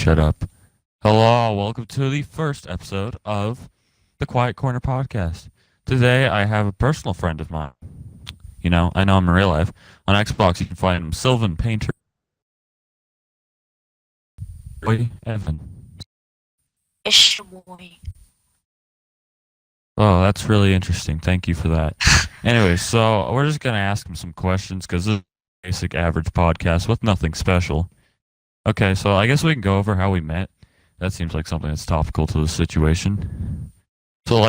Shut up. Hello, welcome to the first episode of the Quiet Corner podcast. Today I have a personal friend of mine. I know him in real life. On Xbox you can find him SylvanPainter98. Evan. Ish boy. Oh, that's really interesting. Thank you for that. Anyway, so we're just going to ask him some questions because this is a basic average podcast with nothing special. Okay, so I guess we can go over how we met. That seems like something that's topical to the situation. So,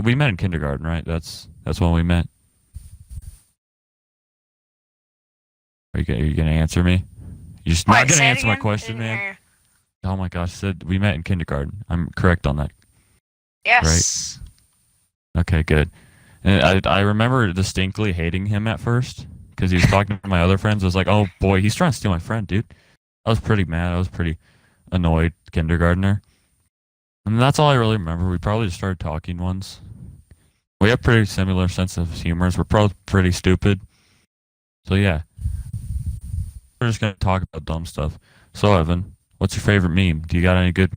we met in kindergarten, right? That's when we met. Are you gonna answer me? You're just not gonna answer my question, man. Oh my gosh, said we met in kindergarten. I'm correct on that. Yes. Right? Okay, good. And I remember distinctly hating him at first because he was talking to my other friends. I was like, oh boy, he's trying to steal my friend, dude. I was pretty mad. I was pretty annoyed kindergartner. And that's all I really remember. We probably just started talking once. We have pretty similar sense of humors. We're probably pretty stupid. So yeah. We're just going to talk about dumb stuff. So Evan, what's your favorite meme? Do you got any good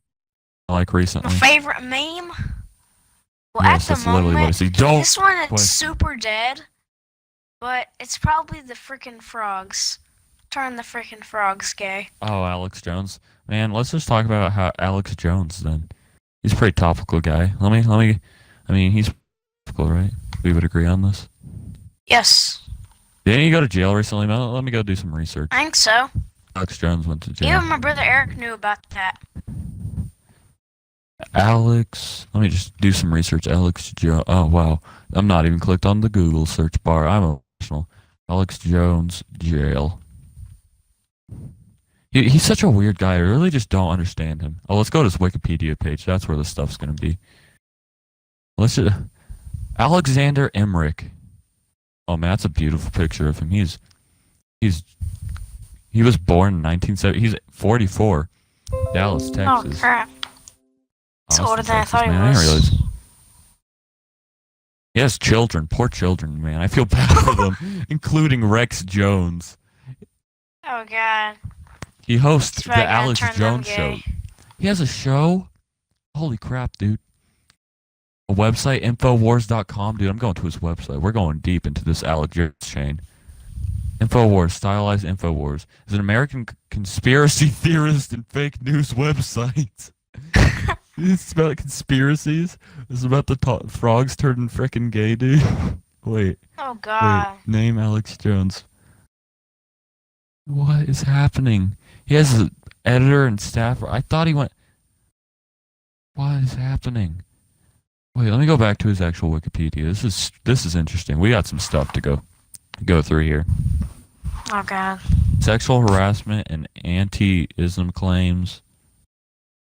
recently? My favorite meme? Well, yes, at that's the literally what I moment, see. this one is super dead, but it's probably the freaking frogs. Turn the freaking frogs gay. Oh, Alex Jones. Man, let's just talk about how Alex Jones then. He's a pretty topical guy. I mean, he's topical, right? We would agree on this. Yes. Didn't he go to jail recently? Let me go do some research. I think so. Alex Jones went to jail. Even my brother Eric knew about that. Alex, let me just do some research. Alex Jones. Oh, wow. I'm not even clicked on the Google search bar. I'm emotional. Alex Jones, jail. He's such a weird guy. I really just don't understand him. Oh, let's go to his Wikipedia page. That's where the stuff's going to be. Alexander Emmerich. Oh, man, that's a beautiful picture of him. He was born in 1970. He's 44. Dallas, Texas. Oh, crap. It's older than Texas, I thought he man. I was. didn't realize. He has children. Poor children, man. I feel bad for them, including Rex Jones. Oh, God. He hosts the Alex Jones show. He has a show? Holy crap, dude. A website, Infowars.com. Dude, I'm going to his website. We're going deep into this Alex Jones chain. Infowars, stylized Infowars, is an American conspiracy theorist and fake news website. It's about conspiracies. It's about the frogs turning frickin' gay, dude. Wait. Oh, God. Wait. Name Alex Jones. What is happening? He has an editor and staffer. I thought he went... What is happening? Wait, let me go back to his actual Wikipedia. This is interesting. We got some stuff to go through here. Oh, God. Sexual harassment and anti-ism claims.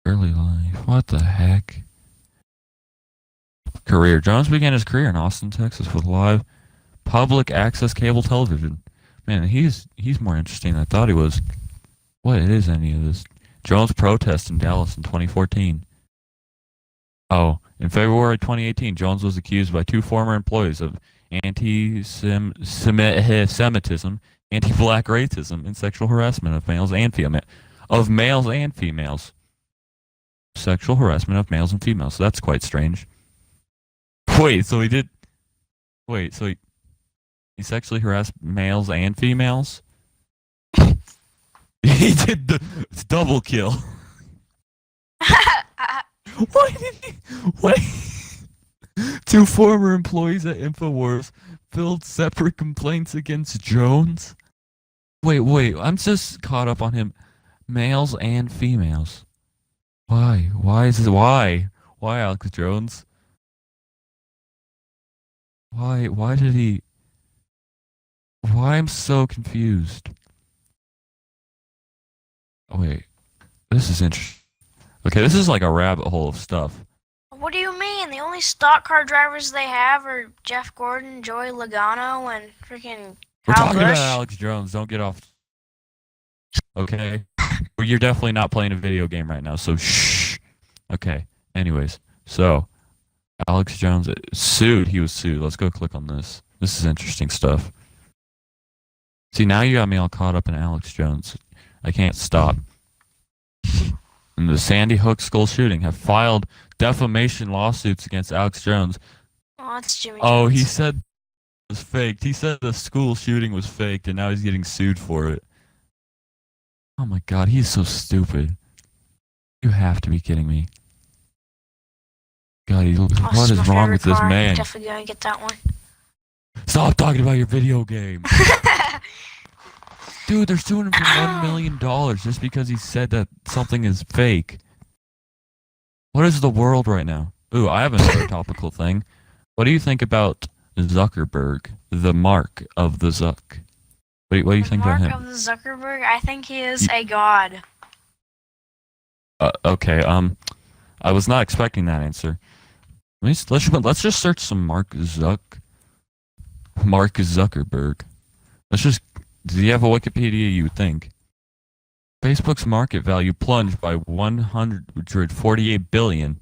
Early life. What the heck? Career. Jones began his career in Austin, Texas with live public access cable television. Man, he's more interesting than I thought he was. What is any of this? Jones protest in Dallas in 2014. Oh, in February 2018, Jones was accused by two former employees of anti-Semitism, anti-black racism, and sexual harassment of males and females. Sexual harassment of males and females. So that's quite strange. Wait, so he sexually harassed males and females? He did the double kill. Why did he... Wait. Two former employees at InfoWars filed separate complaints against Jones? Wait, I'm just caught up on him. Males and females. Why? Why, Alex Jones? Why did he... Why I'm so confused. Oh, wait. This is interesting. Okay, this is like a rabbit hole of stuff. What do you mean? The only stock car drivers they have are Jeff Gordon, Joey Logano, and freaking We're Kyle talking Busch. about Alex Jones. Don't get off. Okay? Well, you're definitely not playing a video game right now, so shh. Okay. Anyways, so Alex Jones sued. He was sued. Let's go click on this. This is interesting stuff. See, now you got me all caught up in Alex Jones. I can't stop. and the Sandy Hook school shooting have filed defamation lawsuits against Alex Jones. Oh, it's Jimmy Oh, Jones. he said it was faked. He said the school shooting was faked, and now he's getting sued for it. Oh my God, he's so stupid. You have to be kidding me. God, what is wrong with this man? Definitely gonna get that one. Stop talking about your video game. Dude, they're suing him for $1 million just because he said that something is fake. What is the world right now? Ooh, I have another topical thing. What do you think about Zuckerberg, the mark of the Zuck? What do you think about him? Mark of the Zuckerberg? I think he is a god. Okay, I was not expecting that answer. Let's just search some Mark Zuckerberg. Does he have a Wikipedia? You would think. Facebook's market value plunged by 148 billion.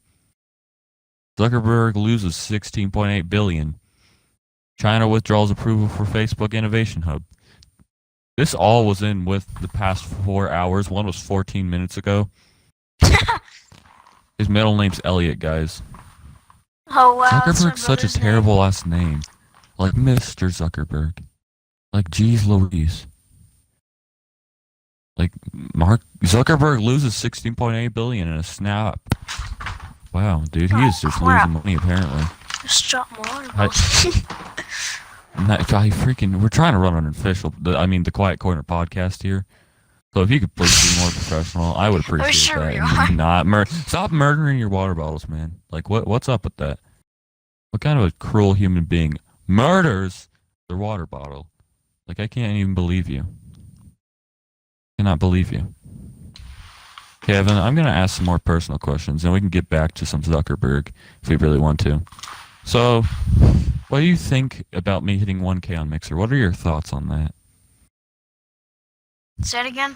Zuckerberg loses 16.8 billion. China withdraws approval for Facebook Innovation Hub. This all was in with the past 4 hours. One was 14 minutes ago. His middle name's Elliot, guys. Oh wow. Zuckerberg's such a terrible last name. Like Mr. Zuckerberg. Like geez Louise. Like Mark Zuckerberg loses 16.8 billion in a snap. Wow, dude, he is just losing money apparently. Just drop more. We're trying to run an official, the Quiet Corner podcast here. So if you could please be more professional, I would appreciate that. And stop murdering your water bottles, man. Like what's up with that? What kind of a cruel human being murders their water bottle? Like I can't even believe you. Cannot believe you. Kevin, I'm gonna ask some more personal questions, and we can get back to some Zuckerberg if we really want to. So, what do you think about me hitting 1K on Mixer? What are your thoughts on that? Say it again.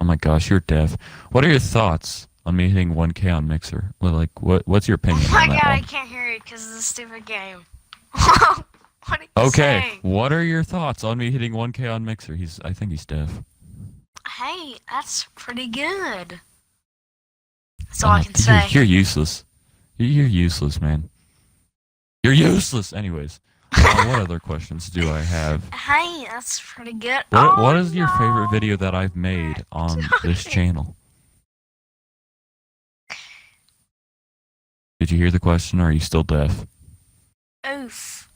Oh my gosh, you're deaf. What are your thoughts on me hitting 1K on Mixer? Well, what's your opinion on that? Oh my God, one? I can't hear you because of the stupid game. What are you saying? What are your thoughts on me hitting 1K on Mixer? I think he's deaf. Hey, that's pretty good. That's all I can say. You're useless. You're useless, man. You're useless. Anyways, what other questions do I have? Hey, that's pretty good. What is your favorite video that I've made on this channel? Did you hear the question, or are you still deaf? Oof.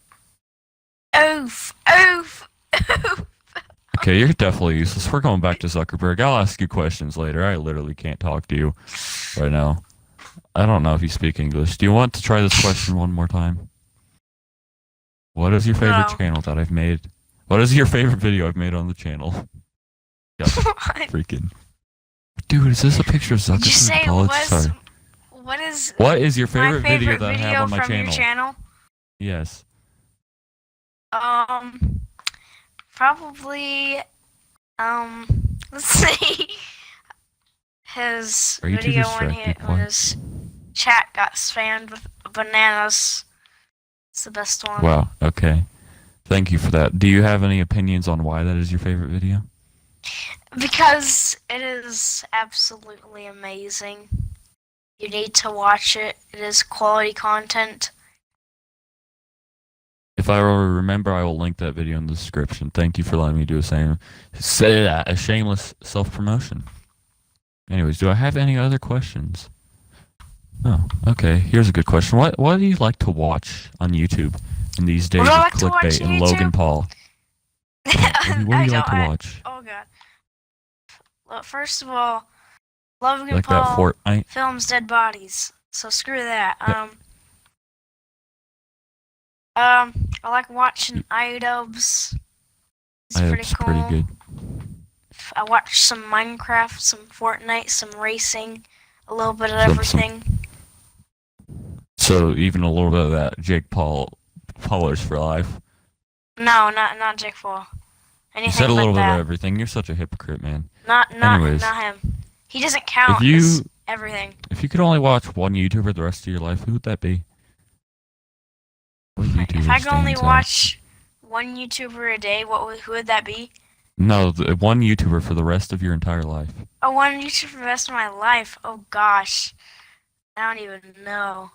Oof. Oof. Oof. Okay, you're definitely useless. We're going back to Zuckerberg. I'll ask you questions later. I literally can't talk to you right now. I don't know if you speak English. Do you want to try this question one more time? What is your favorite channel that I've made? What is your favorite video I've made on the channel? Yeah, freaking. Dude, is this a picture of Zuckerberg? Did you say Sorry. What is your favorite video that I have on my channel? Your channel? Yes. Probably, let's see. His video when his chat got spammed with bananas. It's the best one. Wow, okay. Thank you for that. Do you have any opinions on why that is your favorite video? Because it is absolutely amazing. You need to watch it. It is quality content. If I remember, I will link that video in the description. Thank you for letting me do a shameless self-promotion. Anyways, do I have any other questions? Oh, okay. Here's a good question. What do you like to watch on YouTube in these days of clickbait and Logan Paul? What do you like to watch? Oh God. Well, first of all, Logan like Paul that films dead bodies, so screw that. I like watching iDubbbz. It's pretty cool. Pretty good. I watch some Minecraft, some Fortnite, some racing, a little bit of everything. So even a little bit of that Jake Paulers for life. No, not Jake Paul. Anything you said a little like bit that. of everything. You're such a hypocrite, man. Not him. He doesn't count as everything. If you could only watch one YouTuber the rest of your life, who would that be? If I could only watch one YouTuber a day, who would that be? No, one YouTuber for the rest of your entire life. Oh, one YouTube for the rest of my life. Oh gosh, I don't even know.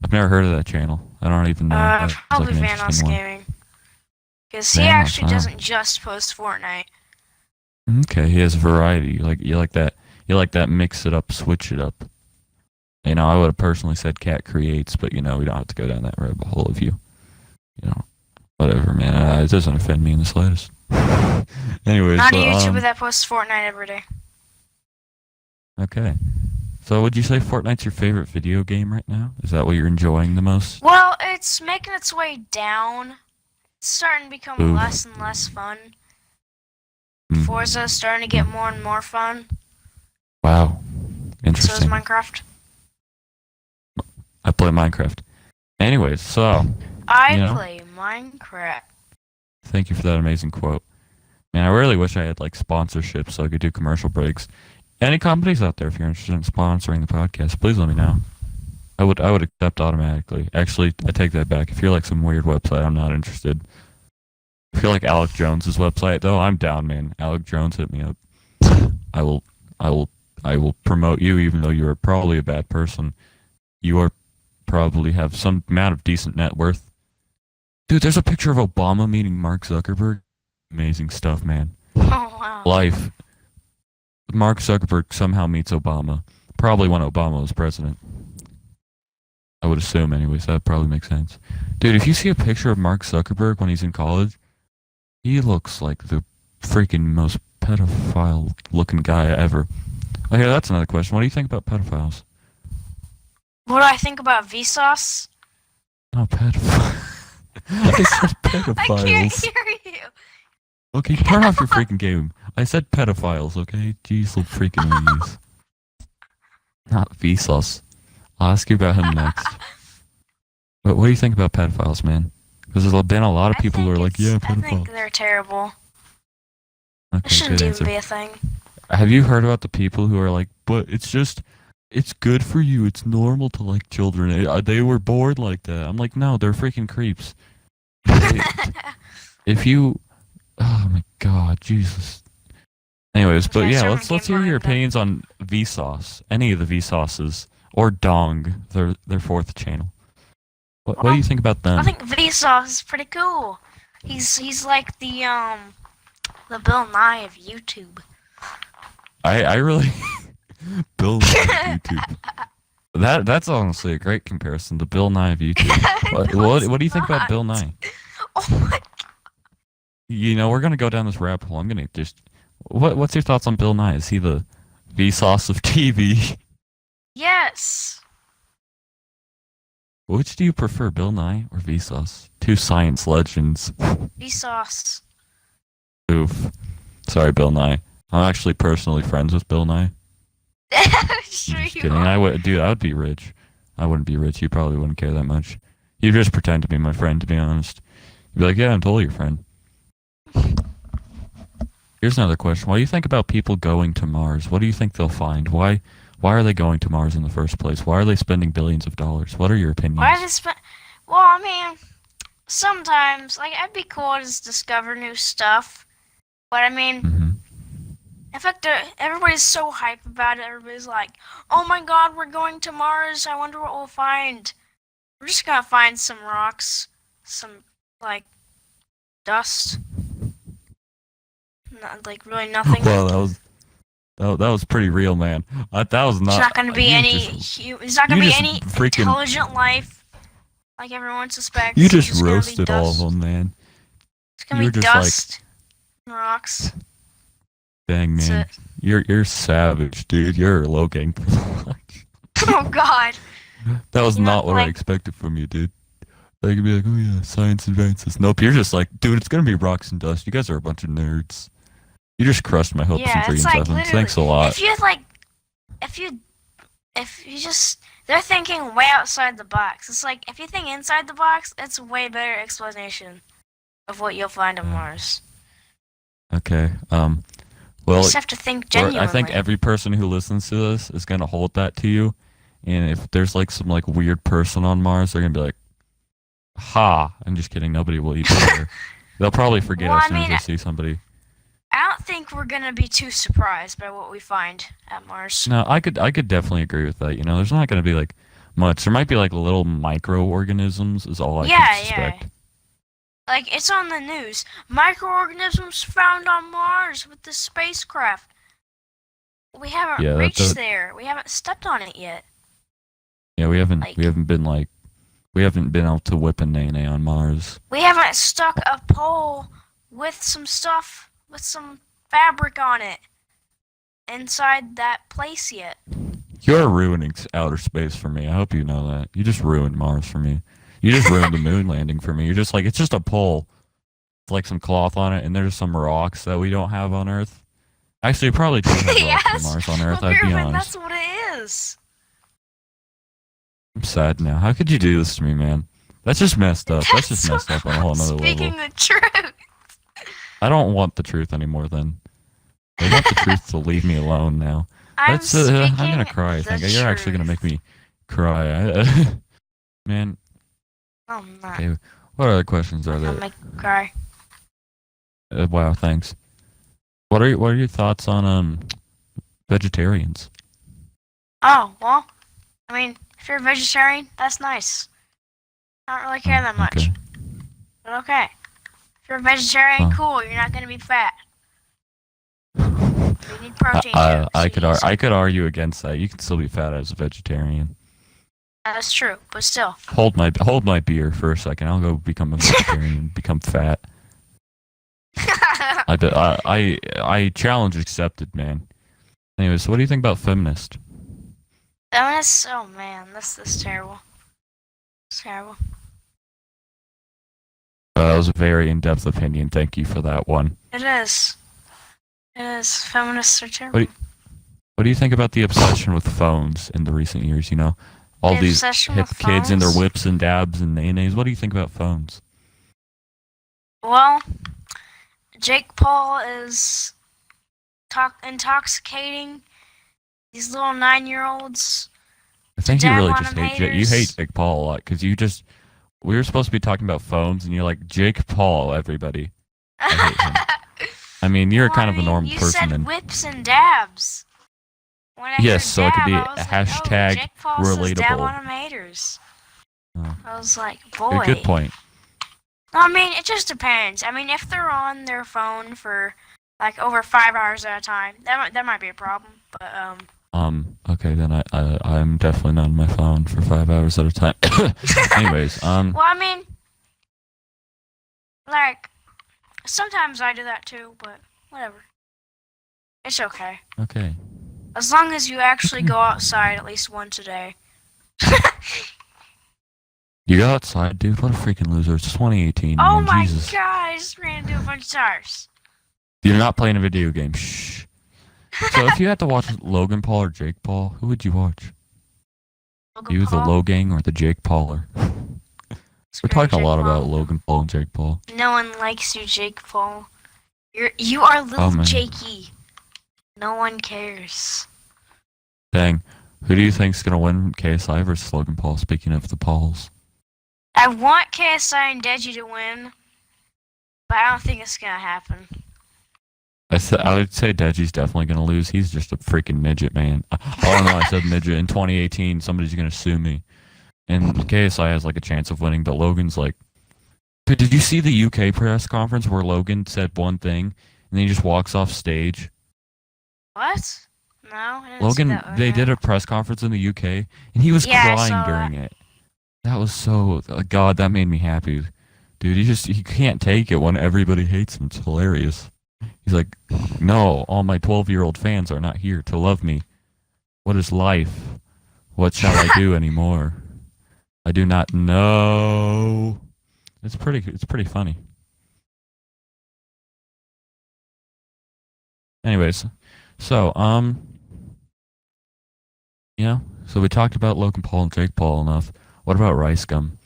I've never heard of that channel. I don't even know. That was like Probably an interesting Vanos one. Gaming, because he Vanos, actually wow. doesn't just post Fortnite. Okay, he has variety. You like that. You like that. Mix it up, switch it up. You know, I would have personally said Cat creates, but you know, we don't have to go down that rabbit hole of you. You know, whatever, man. It doesn't offend me in the slightest. Anyways, Not a but YouTuber that posts Fortnite every day. okay. So, would you say Fortnite's your favorite video game right now? Is that what you're enjoying the most? Well, it's making its way down. It's starting to become Oof. less and less fun. Hmm. Forza's starting to get more and more fun. Wow. So is Interesting. Minecraft. I play Minecraft. Anyways, so I you know, play Minecraft. thank you for that amazing quote. Man, I really wish I had like sponsorships so I could do commercial breaks. Any companies out there, if you're interested in sponsoring the podcast, please let me know. I would accept automatically. Actually, I take that back. If you're like some weird website, I'm not interested. If you're like Alec Jones's website, though, I'm down, man. Alec Jones, hit me up. I will, I will, I will promote you, even though you are probably a bad person. You are probably have some amount of decent net worth. Dude, there's a picture of Obama meeting Mark Zuckerberg. Amazing stuff, man. Oh wow. Life. Mark Zuckerberg somehow meets Obama. Probably when Obama was president. I would assume, anyways. That probably makes sense. Dude, if you see a picture of Mark Zuckerberg when he's in college, he looks like the freaking most pedophile-looking guy ever. Okay, that's another question. What do you think about pedophiles? What do I think about Vsauce? No, pedophiles. I said I can't pedophiles. hear you. Okay, turn off your freaking game. I said pedophiles, okay? Jeez, little freaking Louise. Not Vsauce. I'll ask you about him next. But what do you think about pedophiles, man? Because there's been a lot of people who are like, yeah, I think pedophile. they're terrible. It Okay, shouldn't good even answer. be a thing. Have you heard about the people who are like, but it's good for you. It's normal to like children. They were bored like that. I'm like, no, they're freaking creeps. If you, oh my god, Jesus. Anyways, but yeah, let's hear your opinions on Vsauce. Any of the Vsauces or Dong, their fourth channel. What do you think about them? I think Vsauce is pretty cool. He's like the Bill Nye of YouTube. I really Bill Nye of YouTube. That's honestly a great comparison to Bill Nye of YouTube. What do you think about Bill Nye? Oh my! You know, we're gonna go down this rabbit hole. I'm gonna just what's your thoughts on Bill Nye? Is he the Vsauce of TV? Yes. Which do you prefer, Bill Nye or Vsauce? Two science legends. Vsauce. Oof. Sorry, Bill Nye. I'm actually personally friends with Bill Nye. Sure I'm just you kidding. are. I would be rich. I wouldn't be rich. You probably wouldn't care that much. You just pretend to be my friend, to be honest. You'd be like, yeah, I'm totally your friend. Here's another question. What do you think about people going to Mars? What do you think they'll find? Why are they going to Mars in the first place? Why are they spending billions of dollars? What are your opinions? Why does spend? Well, I mean, sometimes like it'd be cool to just discover new stuff, but I mean, in fact, everybody's so hype about it. Everybody's like, "Oh my God, we're going to Mars! I wonder what we'll find." We're just gonna find some rocks, some like dust, like really nothing. Well, that was pretty real, man. That was not. There's not gonna be any. There's not gonna be any intelligent life like everyone suspects. You just It's gonna be roasted all of dust. them, man. It's gonna You're be just dust, and rocks. Dang, That's man. it. You're savage, dude. You're low gang. Oh God. That was You know, not what I like- expected from you, dude. They could be like, oh yeah, science advances. Nope, you're just like, dude, it's gonna be rocks and dust. You guys are a bunch of nerds. You just crushed my hopes and Yeah, dreams, it's like Evans. literally. Thanks a lot. If you just, they're thinking way outside the box. It's like if you think inside the box, it's a way better explanation of what you'll find on Mars. Okay. You Well, just have to think genuinely. I think every person who listens to this is gonna hold that to you. And if there's like some like weird person on Mars, they're gonna be like, "Ha!" I'm just kidding. Nobody will even care. They'll probably forget Well, as I soon as mean, they see somebody. I don't think we're gonna be too surprised by what we find at Mars. No, I could definitely agree with that. You know, there's not going to be like much. There might be like little microorganisms, is all I could Yeah, yeah. suspect. Like, it's on the news. Microorganisms found on Mars with the spacecraft. We haven't Yeah, reached there. We haven't stepped on it yet. yeah, Like, we haven't been able to whip a nay on Mars. we haven't stuck a pole with some stuff, with some fabric on it inside that place yet. You're ruining outer space for me. I hope you know that. You just ruined Mars for me. You just ruined the moon landing for me. You're just like, it's just a pole, with like some cloth on it, and there's some rocks that we don't have on Earth. Actually, you probably do have rocks Yes, on Mars on Earth. well, I'd be Griffin, honest. that's what it is. I'm sad now. How could you do this to me, man? That's just messed up. That's just messed up on a whole nother Speaking level. the truth. I don't want the truth anymore. Then they want the truth to leave me alone now. I'm Let's. speaking I'm gonna cry. I the think you're actually gonna truth. make me cry. Man. I'm not. Okay. What other questions are I'll there? make you cry. Wow. Thanks. What are your thoughts on vegetarians? Oh, well, I mean, if you're a vegetarian, that's nice. I don't really care that much. Okay. But okay. If you're a vegetarian, Huh. cool, you're not gonna be fat. You need protein. I could argue against that. You can still be fat as a vegetarian. That's true, but still. Hold my beer for a second. I'll go become a vegetarian. Become fat. I challenge accepted, man. Anyways, what do you think about feminist? Feminists, oh man, that's terrible. It's terrible. That was a very in-depth opinion. Thank you for that one. It is. It is. Feminists are terrible. What do you think about the obsession with phones in the recent years? You know, all The these obsession hip with kids and their phones? whips and dabs and nays. What do you think about phones? Well, Jake Paul is intoxicating these little 9-year-olds. I think you Dab really on just them hate you haters. hate Jake Paul a lot because we were supposed to be talking about phones and you're like Jake Paul. Everybody, I hate him. I mean, you're Well, kind of a normal you person, said and whips and dabs. When I yes, heard so it could dab, be I a was like, hashtag oh, Jake Paul says dab relatable. on them haters. Oh, I was like, boy. good point. I mean, it just depends. I mean, if they're on their phone for like over 5 hours at a time, that might be a problem. But Okay, then I'm definitely not on my phone for 5 hours at a time. Anyways, well, I mean, like sometimes I do that too, but whatever. It's okay. okay. As long as you actually Okay. go outside at least once a day. You go outside, dude. What a freaking loser! It's 2018, Oh man. my Jesus. god, I just ran into a bunch of tires. You're not playing a video game. Shh. So if you had to watch Logan Paul or Jake Paul, who would you watch? Logan You, the Paul, Logang, or the Jake Pauler? We're screw talking a Jake lot Paul. about Logan Paul and Jake Paul. No one likes you, Jake Paul. You are little Oh, man. Jakey. No one cares. Dang. Who do you think's gonna win KSI versus Logan Paul? Speaking of the Pauls. I want KSI and Deji to win, but I don't think it's gonna happen. I would say Deji's definitely gonna lose. He's just a freaking midget, man. I don't know. I said midget in 2018. Somebody's gonna sue me. And KSI has like a chance of winning, but Logan's like. Dude, did you see the UK press conference where Logan said one thing and then he just walks off stage? What? No, I didn't see Logan, that. they did a press conference in the UK and he was Yeah, I crying saw during it. That was so. God, that made me happy. Dude, he can't take it when everybody hates him. It's hilarious. He's like, no, all my 12-year-old fans are not here to love me. What is life? What shall I do anymore? I do not know. It's pretty funny. Anyways, so so we talked about Logan Paul and Jake Paul enough. What about Rice Gum?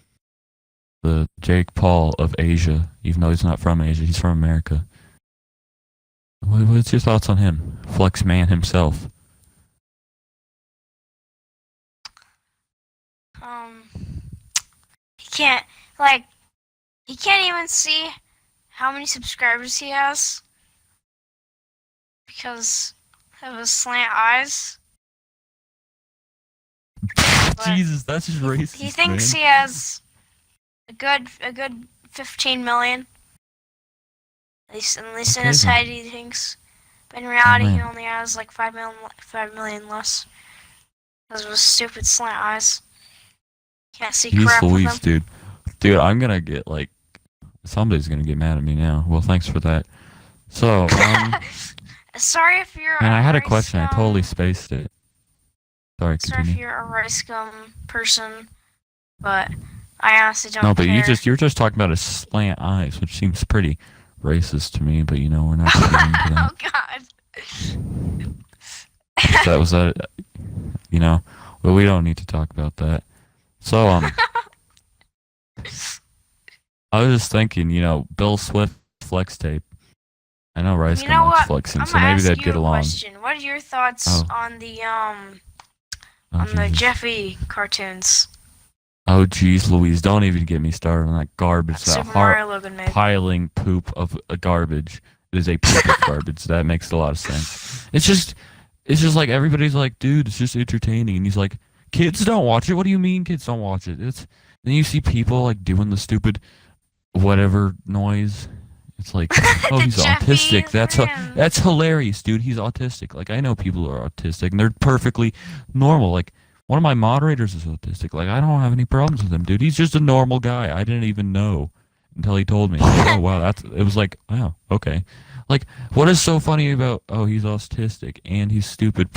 The Jake Paul of Asia, even though he's not from Asia, he's from America. What's your thoughts on him? Flex man himself. He can't, like, he can't even see how many subscribers he has because of his slant eyes. But Jesus, that's just racist, he thinks man. he has a good 15 million. At least in Okay, his then. head he thinks. But in reality, he man. only has like 5 million less. Because of his stupid slant eyes. Can't see Jeez crap with Louise, them. dude, I'm gonna get like somebody's gonna get mad at me now. Well, thanks for that. So, Sorry if you're man, I a had a rice question. I totally gum. spaced it. Sorry, Sorry if continue. you're a rice gum person, but I honestly don't No, but care. you're just talking about his slant eyes, which seems pretty racist to me. But we're not gonna get into that. Oh God. Was that well, we don't need to talk about that. So, I was just thinking, Bill Swift flex tape. I know Rice You Gum know likes what? flexing, I'm so gonna maybe ask they'd you get a along. question. What are your thoughts Oh, on the Jesus. Jeffy cartoons Oh, geez, Louise, don't even get me started on that garbage, that that Super Mario Logan made? piling poop of a garbage. It is a poop of garbage. That makes a lot of sense. It's just like everybody's like, dude, it's just entertaining, and he's like, kids don't watch it. What do you mean, kids don't watch it? Then you see people like doing the stupid whatever noise. It's like, oh, The he's Jeffy autistic. friend. That's hilarious, dude. He's autistic. Like I know people who are autistic, and they're perfectly normal. Like one of my moderators is autistic. Like I don't have any problems with him, dude. He's just a normal guy. I didn't even know until he told me. Like, oh wow, it was like, wow, okay. Like, what is so funny about? Oh, he's autistic and he's stupid.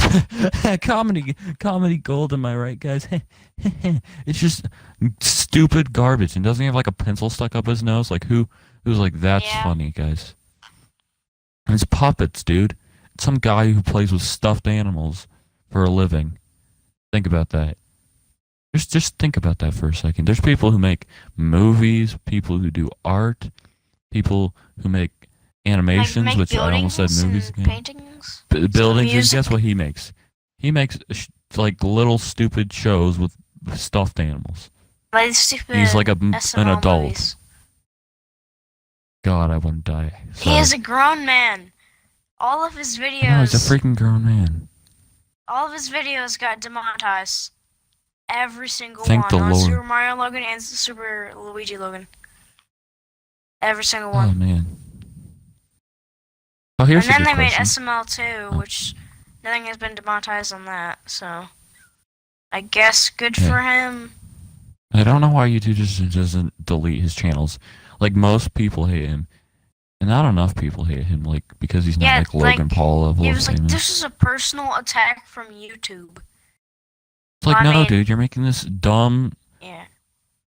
Comedy gold. Am I right, guys? It's just stupid garbage. And doesn't he have like a pencil stuck up his nose? Like who's like that's Yeah. funny, guys? And it's puppets, dude. It's some guy who plays with stuffed animals for a living. Think about that. Just think about that for a second. There's people who make movies, people who do art, people who make animations, Like which I almost said buildings movies and again. paintings. Buildings, and Music. guess what he makes? He makes like little stupid shows with stuffed animals. Like stupid He's like an SML adult. movies. God, I want to die. He is a grown man. All of his No, he's a videos, freaking grown man. all of his videos got demonetized. Every single Thank one the on Lord. Super Mario Logan and Super Luigi Logan. Every single Oh one. man. Oh, here's And then a they good made question. SML2, which nothing has been demonetized on that. So I guess good Yeah. for him. I don't know why YouTube just doesn't delete his channels. Like most people hate him, and not enough people hate him. Like because he's not Yeah, like Logan like, Paul level He of was like, famous. this is a personal attack from YouTube. It's like, I no, mean- dude, you're making this dumb, Yeah.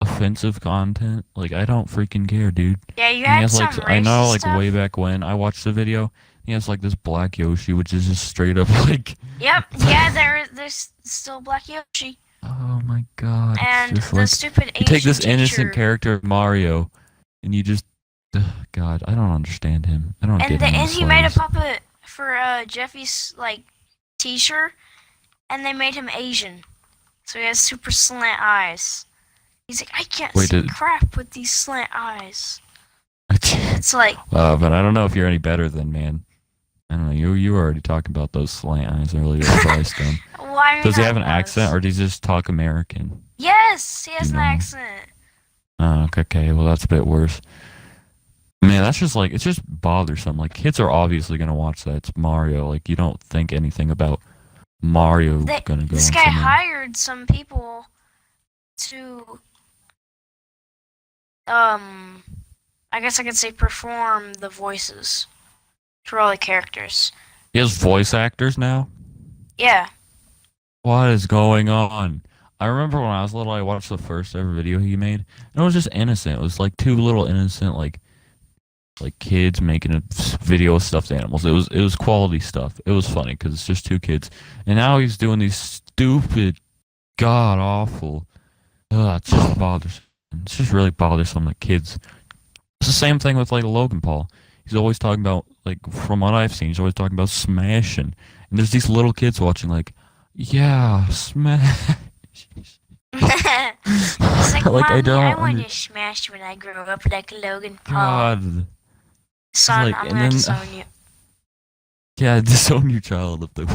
offensive content. Like I don't freaking care, dude. Yeah, you And he had has some like racist I know like stuff. way back when I watched the video, he has like this black Yoshi, which is just straight up like. Yep, yeah, there's still Black Yoshi. Oh my god! And it's just the like stupid you Asian take this teacher. innocent character of Mario, and you just, God, I don't understand him. I don't get him. And he made a puppet for Jeffy's like T-shirt, and they made him Asian, so he has super slant eyes. He's like, I can't see crap with these slant eyes. It's like, but I don't know if you're any better than man. I don't know. You were already talking about those slant eyes earlier. Does he have an accent, or does he just talk American? Yes, he has an accent. Oh, okay. Well, that's a bit worse. Man, that's just like, it's just bothersome. Like, kids are obviously gonna watch that. It's Mario. Like, you don't think anything about Mario gonna go. This guy hired some people to, I guess I could say perform the voices for all the characters. He has voice actors now? Yeah. What is going on? I remember when I was little, I watched the first ever video he made, and it was just innocent. It was like two little innocent, like kids making a video of stuffed animals. It was quality stuff. It was funny because it's just two kids. And now he's doing these stupid, god awful. It's just bothersome. It's just really bothersome that kids. It's the same thing with like Logan Paul. He's always talking about, like, from what I've seen, he's always talking about smashing. And there's these little kids watching, like, yeah, smash. It's like, Like, Mommy, I don't want to smash when I grow up like Logan Paul. God, Son, like, I'm and gonna then disown you. yeah, disown your child if they,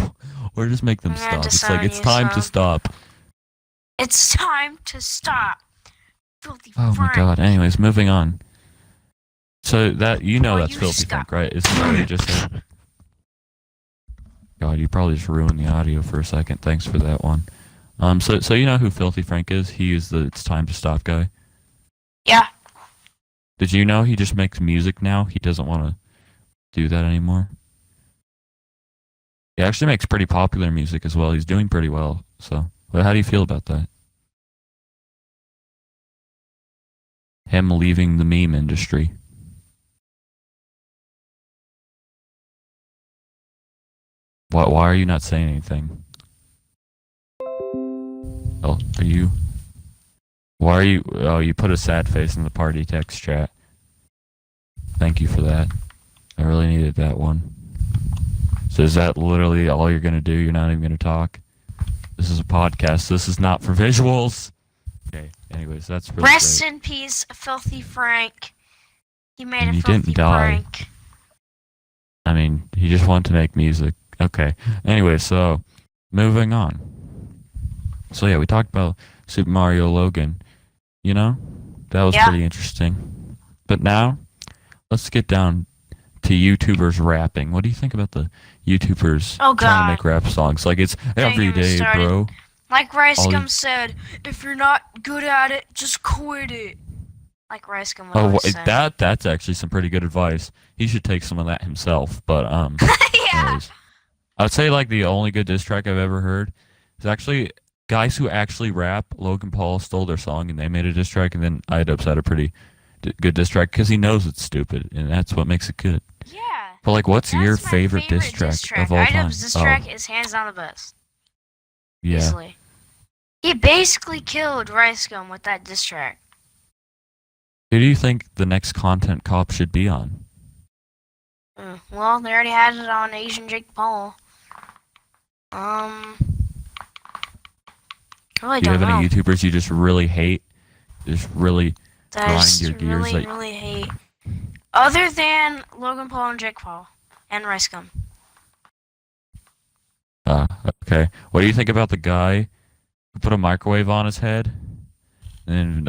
or just make them I'm gonna stop. It's like disown it's you, time to son. stop. It's time to stop. Filthy Oh my Frank. god. Anyways, moving on. So that Boy, that's you Filthy stop. Frank, right? Isn't that what you just said? God, you probably just ruined the audio for a second. Thanks for that one. So you know who Filthy Frank is? He is the "It's Time to Stop" guy. Yeah. Did you know he just makes music now? He doesn't want to do that anymore. He actually makes pretty popular music as well. He's doing pretty well. So, but how do you feel about that? Him leaving the meme industry. Why are you not saying anything? Oh, are you? Why are you? Oh, you put a sad face in the party text chat. Thank you for that. I really needed that one. So is that literally all you're gonna do? You're not even gonna talk? This is a podcast. This is not for visuals. Okay. Anyways, that's really Rest great. in peace, Filthy Frank. He made And a he filthy didn't die. prank. I mean, he just wanted to make music. Okay. Anyway, so moving on. So yeah, we talked about Super Mario Logan. You know, that was Yeah. pretty interesting. But now, let's get down to YouTubers rapping. What do you think about the YouTubers Oh, trying to God. make rap songs? Like it's every get me day, started. bro. Like Rice All Gum these- said, if you're not good at it, just quit it. Like Rice Gum would Oh, always say. that's actually some pretty good advice. He should take some of that himself. But Yeah. anyways, I would say like the only good diss track I've ever heard is actually guys who actually rap. Logan Paul stole their song and they made a diss track, and then Idubbbz had a pretty good diss track because he knows it's stupid, and that's what makes it good. Yeah. But like, what's That's your my favorite diss track of all time? Idubbbz diss track is hands down the best. Yeah. Easily. He basically killed Rice Gum with that diss track. Who do you think the next content cop should be on? Well, they already had it on Asian Jake Paul. I really Do you don't have know. any YouTubers you just really hate? Just really That I grind just your gears? really, Like, really hate. Other than Logan Paul and Jake Paul. And Rice Gum. okay. What do you think about the guy who put a microwave on his head, and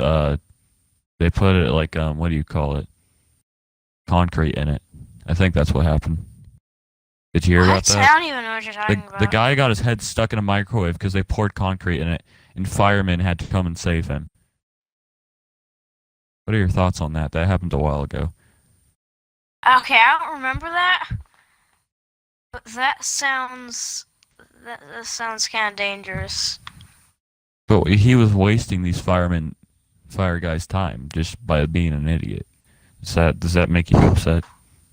they put it like what do you call it? Concrete in it. I think that's what happened. Did you hear about I that? don't even know what you're talking about. The guy got his head stuck in a microwave because they poured concrete in it, and firemen had to come and save him. What are your thoughts on that? That happened a while ago. Okay, I don't remember that. But that sounds kind of dangerous. But he was wasting these fire guys' time just by being an idiot. Does that make you upset?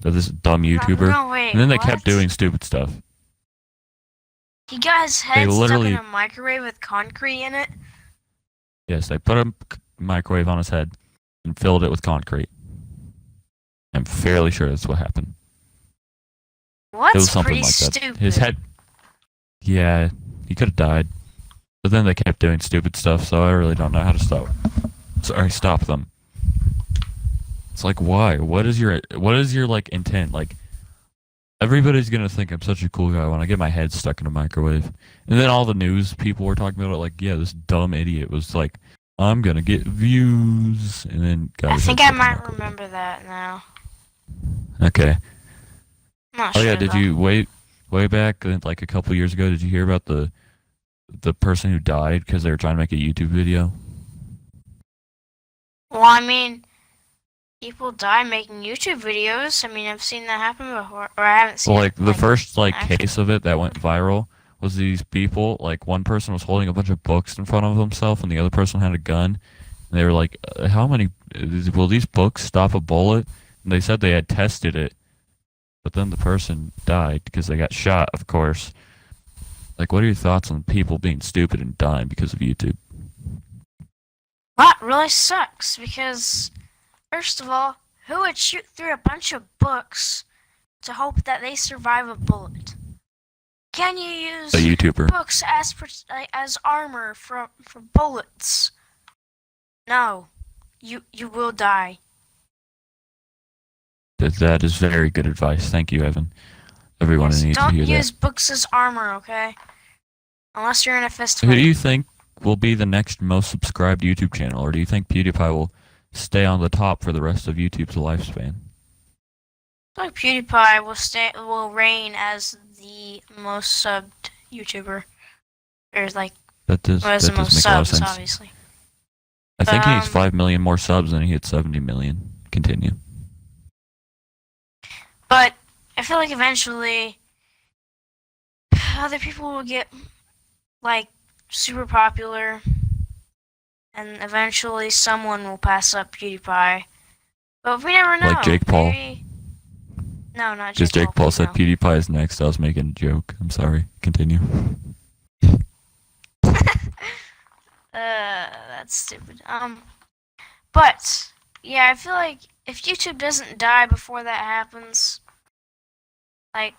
That this dumb YouTuber? No, wait. And then they what? kept doing stupid stuff. He got his head stuck literally- in a microwave with concrete in it. Yes, they put a microwave on his head and filled it with concrete. I'm fairly sure that's what happened. What's It was something pretty like that. stupid. His head. Yeah, he could have died. But then they kept doing stupid stuff, so I really don't know how to stop them. It's like, why? What is your like intent? Like, everybody's gonna think I'm such a cool guy when I get my head stuck in a microwave. And then all the news people were talking about it, like, yeah, this dumb idiot was like, I'm gonna get views, and then got I his think head I stuck in a might microwave. remember that now. Okay. I'm not Oh sure, yeah, did though. you way back like a couple years ago? Did you hear about the person who died because they were trying to make a YouTube video? Well, I mean, people die making YouTube videos. I mean, I've seen that happen before, or I haven't seen. Well, like the first actually- case of it that went viral was these people. Like one person was holding a bunch of books in front of himself, and the other person had a gun. And they were like, "How many? Will these books stop a bullet?" And they said they had tested it, but then the person died because they got shot. Of course. Like, what are your thoughts on people being stupid and dying because of YouTube? That really sucks because, first of all, who would shoot through a bunch of books to hope that they survive a bullet? Can you use A YouTuber. books as armor for bullets? No, you will die. That is very good advice. Thank you, Evan. Everyone Yes, needs to don't hear use that. books as armor, okay? Unless you're in a fist Who do fight. you think will be the next most subscribed YouTube channel, or do you think PewDiePie will stay on the top for the rest of YouTube's lifespan? I feel like PewDiePie will reign as the most subbed YouTuber. Or like, That does well, as the that does most make a lot of subs, sense. obviously. I But think he needs 5 million more subs and he hit 70 million. Continue. but I feel like eventually other people will get like super popular, and eventually someone will pass up PewDiePie. But we never know. Like Jake Paul. Maybe... No, not Because Jake Jake Paul please said no. PewDiePie is next. I was making a joke. I'm sorry. Continue. That's stupid. But yeah, I feel like if YouTube doesn't die before that happens, like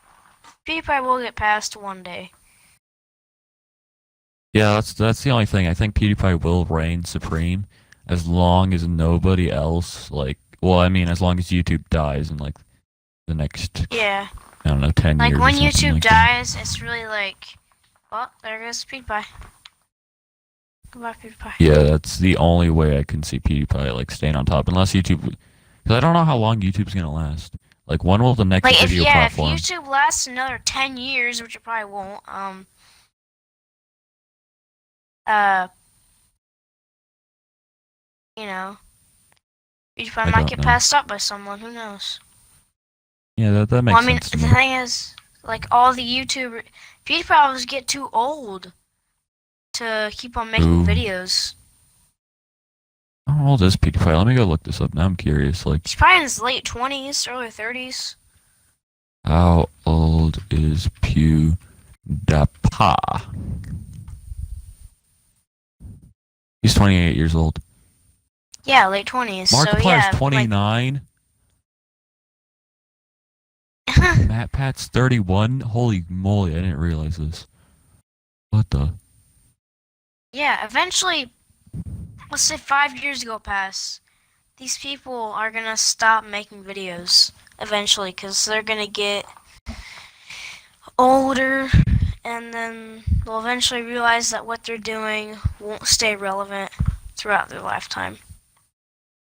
PewDiePie will get passed one day. Yeah, that's the only thing. I think PewDiePie will reign supreme as long as nobody else, like, well, I mean, as long as YouTube dies in, like, the next, Yeah. I don't know, 10 Like years when or something YouTube like that. dies, it's really like, well, there goes PewDiePie. Goodbye, PewDiePie. Yeah, that's the only way I can see PewDiePie, like, staying on top, unless YouTube, because I don't know how long YouTube's gonna last. Like, when will the next Like if video platform? if YouTube lasts another 10 years, which it probably won't, uh, you know, PewDiePie I might don't get know. passed up by someone. Who knows? Yeah, that makes Well, I mean, sense to the me. thing is, like all the YouTubers, PewDiePie always get too old to keep on making Ooh. videos. How old is PewDiePie? Let me go look this up. Now I'm curious. Like, He's probably in his late 20s, early 30s. how old is PewDiePie? He's 28 years old. Yeah, late 20s. So Markiplier's yeah, 29. like, Matt Pat's 31. Holy moly, I didn't realize this. What the? yeah. Eventually, let's say 5 years go past, these people are gonna stop making videos eventually because they're gonna get older, and then they'll eventually realize that what they're doing won't stay relevant throughout their lifetime.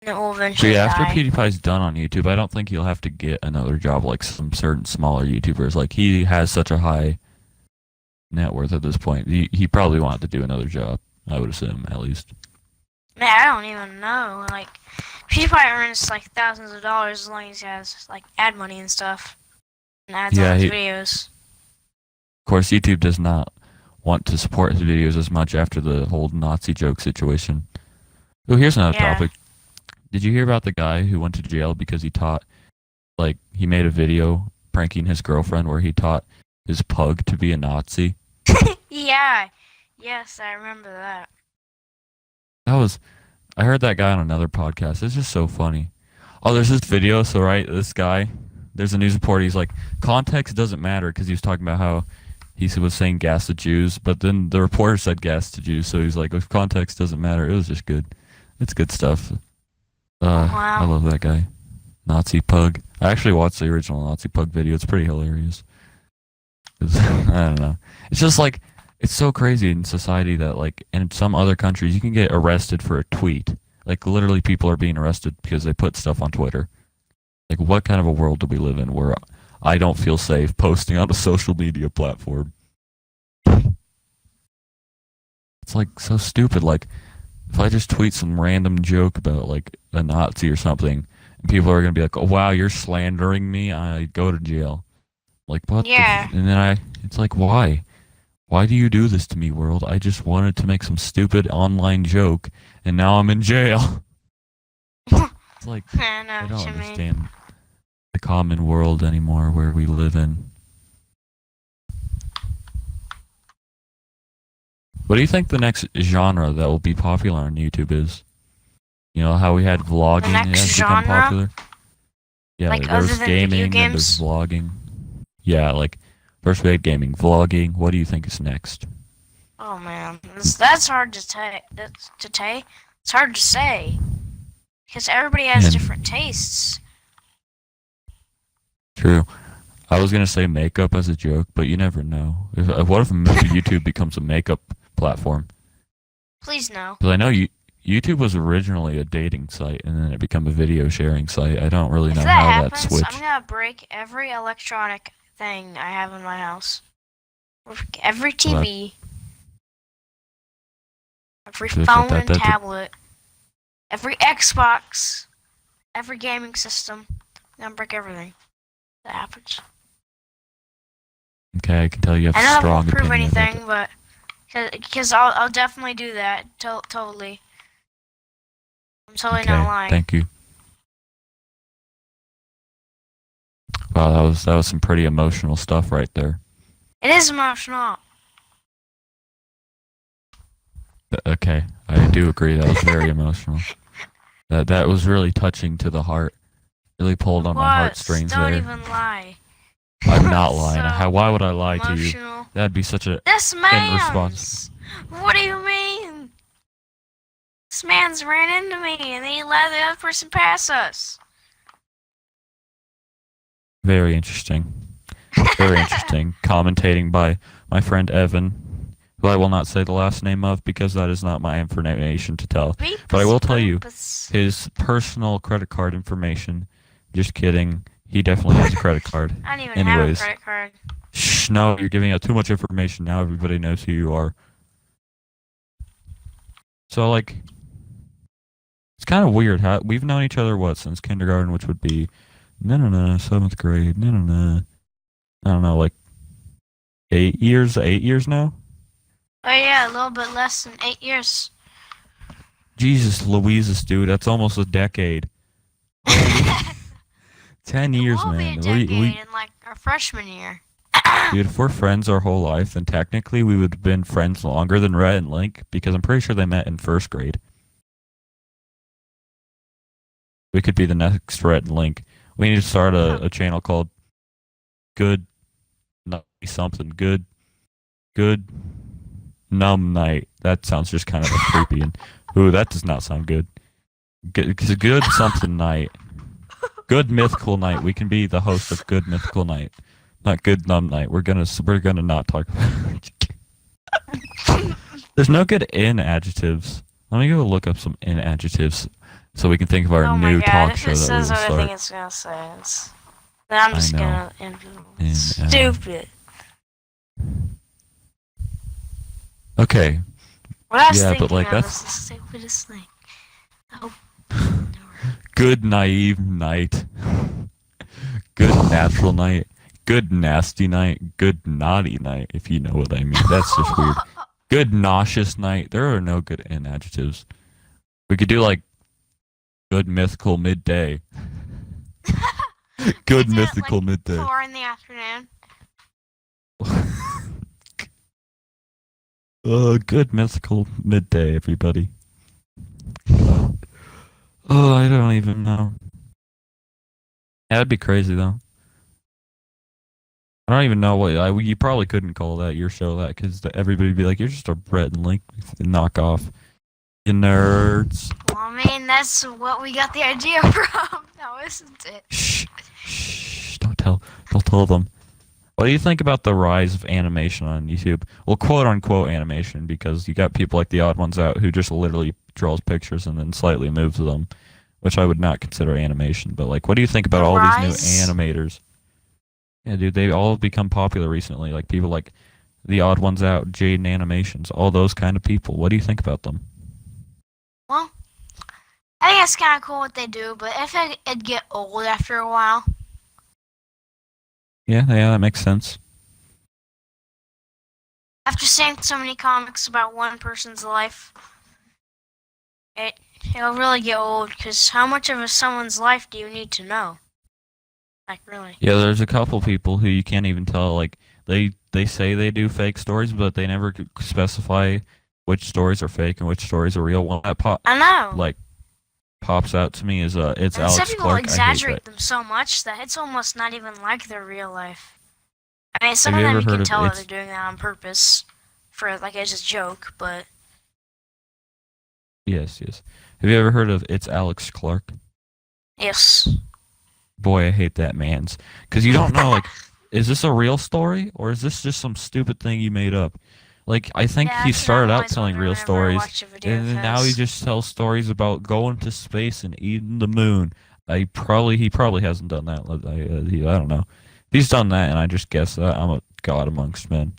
And it will So eventually yeah, after die. PewDiePie's done on YouTube, I don't think he'll have to get another job like some certain smaller YouTubers. Like, he has such a high net worth at this point. He probably wanted to do another job, I would assume, at least. Man, I don't even know. Like, PewDiePie earns like thousands of dollars as long as he has like ad money and stuff, and ads Yeah, on his he, videos. of course, YouTube does not want to support his videos as much after the whole Nazi joke situation. Oh, here's another Yeah. topic. Did you hear about the guy who went to jail because he taught, like, he made a video pranking his girlfriend where he taught his pug to be a Nazi? Yeah. Yes, I remember that. I heard that guy on another podcast. It's just so funny. Oh, there's this video. So, right, this guy, there's a news report. He's like, context doesn't matter because he was talking about how he was saying gas to Jews, but then the reporter said gas to Jews. So he's like, if context doesn't matter, it was just good. It's good stuff. I Wow. love that guy. Nazi Pug. I actually watched the original Nazi Pug video. It's pretty hilarious. I don't know. It's just like, it's so crazy in society that, like, in some other countries, you can get arrested for a tweet. Like, literally, people are being arrested because they put stuff on Twitter. Like, what kind of a world do we live in where I don't feel safe posting on a social media platform? It's, like, so stupid. Like, if I just tweet some random joke about, like, a Nazi or something, and people are going to be like, oh, wow, you're slandering me, I go to jail. Like, what Yeah. and then it's like, why? Why do you do this to me, world? I just wanted to make some stupid online joke, and now I'm in jail. It's like, I know I what don't you mean. understand the common world anymore where we live in. What do you think the next genre that will be popular on YouTube is? You know how we had vlogging next has become genre? popular? Yeah, Like, there's other than video gaming, then there's games? vlogging. Yeah, like, first we had gaming, vlogging. What do you think is next? Oh man, that's hard to take. It's hard to say because everybody has And- different tastes. True. I was gonna say makeup as a joke, but you never know. What if YouTube becomes a makeup platform? Please no. Because I know YouTube was originally a dating site, and then it became a video sharing site. I don't really If know that how that happens, I'm switched. gonna break every electronic thing I have in my house. Every Well, TV, every that, phone and that, that, tablet, every Xbox, every gaming system. I'm gonna break everything. That happens. okay, I can tell you have I a know that strong won't prove opinion about anything, but because I'll definitely do that. Totally. I'm totally not Okay, lying. thank you. Wow, that was some pretty emotional stuff right there. It is emotional. Okay, I do agree. That was very emotional. That was really touching to the heart. Really pulled on my What? heartstrings Don't there. even lie. I'm not lying. So Why would I lie to you? emotional. That'd be such a This irresponsible. man's. What do you mean? This man's ran into me and he let the other person pass us. Very interesting. Very interesting. Commentating by my friend Evan, who I will not say the last name of because that is not my information to tell. But I will tell you his personal credit card information. Just kidding. He definitely has a credit card. I don't even Anyways. have a credit card. Shh, no, you're giving out too much information. Now everybody knows who you are. So, like, it's kind of weird. How we've known each other, what, since kindergarten, which would be, no, 7th grade, no. I don't know, like, 8 years now? Oh yeah, a little bit less than 8 years. Jesus Louises, dude, that's almost a decade. 10 years, It will man. be a decade in like our freshman year. Dude, if we're friends our whole life, then technically we would have been friends longer than Rhett and Link, because I'm pretty sure they met in 1st grade. We could be the next Rhett and Link. We need to start a channel called Good something. Good Numb Night. That sounds just kind of creepy. And ooh, that does not sound good. Good something night. Good Mythical Night. We can be the host of Good Mythical Night. Not Good Numb Night. We're gonna not talk about There's no good in adjectives. Let me go look up some in adjectives so we can think of our new talk show that we will start. I think start. it's gonna say it's. Then I'm just gonna stupid. Okay. What I was Yeah, thinking but like of that's is the stupidest thing. Oh. good naive night. Good natural night. Good nasty night. Good naughty night, if you know what I mean. That's just weird. Good nauseous night. There are no good in adjectives. We could do like good mythical midday. Good mythical like midday. 4 in the afternoon. Good mythical midday, everybody. Oh, I don't even know. That'd be crazy though. I don't even know what you probably couldn't call that your show that because everybody would be like, "You're just a Brett and Link knockoff, you nerds." Well, I mean, that's what we got the idea from, now isn't it? Shh! Don't tell them. What do you think about the rise of animation on YouTube? Well, quote unquote animation, because you got people like the Odd Ones Out who just literally draws pictures and then slightly moves them, which I would not consider animation. But like, what do you think about all these new animators? Yeah, dude, they all have become popular recently. Like people like the Odd Ones Out, Jaden Animations, all those kind of people. What do you think about them? Well, I think it's kind of cool what they do, but if it'd get old after a while. Yeah, that makes sense. After seeing so many comics about one person's life, it'll really get old, because how much of someone's life do you need to know? Like, really? Yeah, there's a couple people who you can't even tell. Like, they say they do fake stories, but they never specify which stories are fake and which stories are real. One that I know. Pops out to me is it's and Alex some people Clark. exaggerate them so much that it's almost not even like their real life. I mean, some Have of you them ever you heard can of tell that it's- they're doing that on purpose, for like as a joke, but Yes. Have you ever heard of It's Alex Clark? yes. Boy, I hate that man's. Because you don't know, like, is this a real story or is this just some stupid thing you made up? Like, I think Yeah, he that's what I'm started out always telling wondering real whenever I stories, watch a video and of then now he his. just tells stories about going to space and eating the moon. He probably hasn't done that. I don't know. If he's done that, and I just guess that I'm a god amongst men.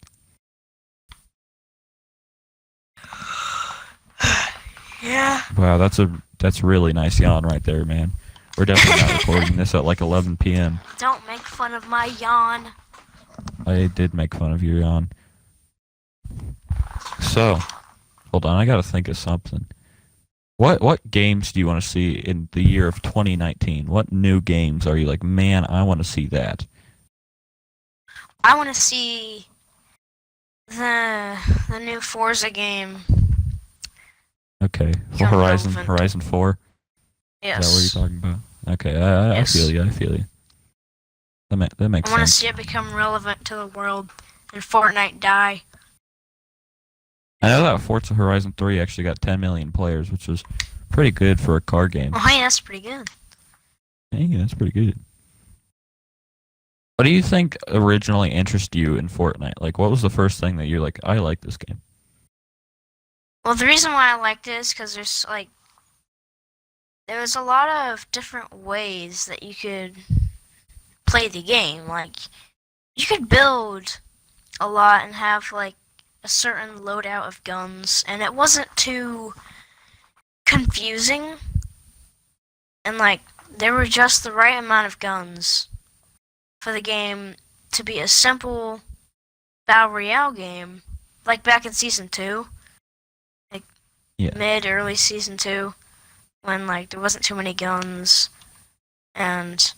Yeah. Wow, that's really nice yawn right there, man. We're definitely not recording this at like 11 p.m. Don't make fun of my yawn. I did make fun of your yawn. So, hold on, I gotta think of something. What games do you want to see in the year of 2019? What new games are you like, man, I want to see that? I want to see the new Forza game. Okay, for Become relevant. Horizon 4? Is that what Yes. you're talking about? Okay, I Yes. feel you, I feel you. That makes I want to sense. see it become relevant to the world and Fortnite die. I know that Forza Horizon 3 actually got 10 million players, which was pretty good for a car game. Oh, hey, that's pretty good. Hey, that's pretty good. What do you think originally interested you in Fortnite? Like, what was the first thing that you're like, I like this game? Well, the reason why I liked it is because there was a lot of different ways that you could play the game. Like, you could build a lot and have like a certain loadout of guns, and it wasn't too confusing. And like, there were just the right amount of guns for the game to be a simple battle royale game, like back in season 2, like early season 2, when like there wasn't too many guns and